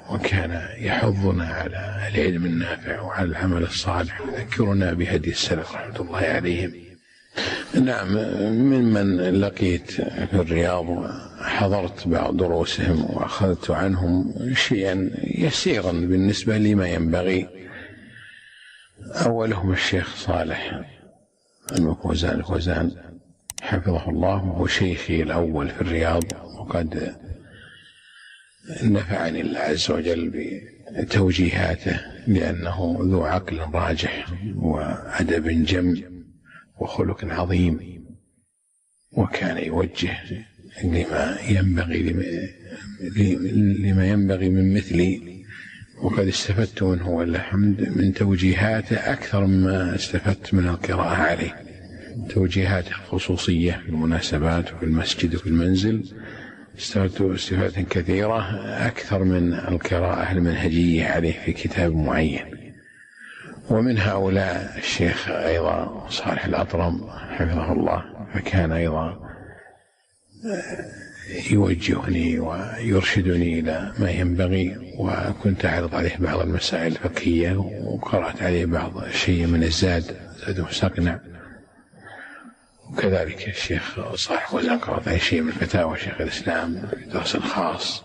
وكان يحضنا على العلم النافع وعلى العمل الصالح، يذكرنا بهدي السلف رحمة الله عليهم. نعم، ممن لقيت في الرياض وحضرت بعض دروسهم وأخذت عنهم شيئا يسيرا بالنسبة لما ينبغي. أولهم الشيخ صالح الفوزان حفظه الله، وهو شيخي الأول في الرياض، وقد نفعني الله عز وجل بتوجيهاته، لأنه ذو عقل راجح وأدب جم وخلق عظيم، وكان يوجه لما ينبغي من مثلي، وقد استفدت منه والله الحمد من توجيهاته أكثر مما استفدت من القراءة عليه. توجيهاته الخصوصية في المناسبات وفي المسجد وفي المنزل استفدت استفادة كثيرة أكثر من القراءة المنهجية عليه في كتاب معين. ومن هؤلاء الشيخ أيضا صالح الأطرم حفظه الله، فكان أيضا يوجهني ويرشدني إلى ما ينبغي، وكنت أعرض عليه بعض المسائل الفقهية، وقرأت عليه بعض شيء من زاد مستقنع. وكذلك الشيخ صالح الفوزان قرأت عليه شيء من فتاوى شيخ الإسلام في درس خاص.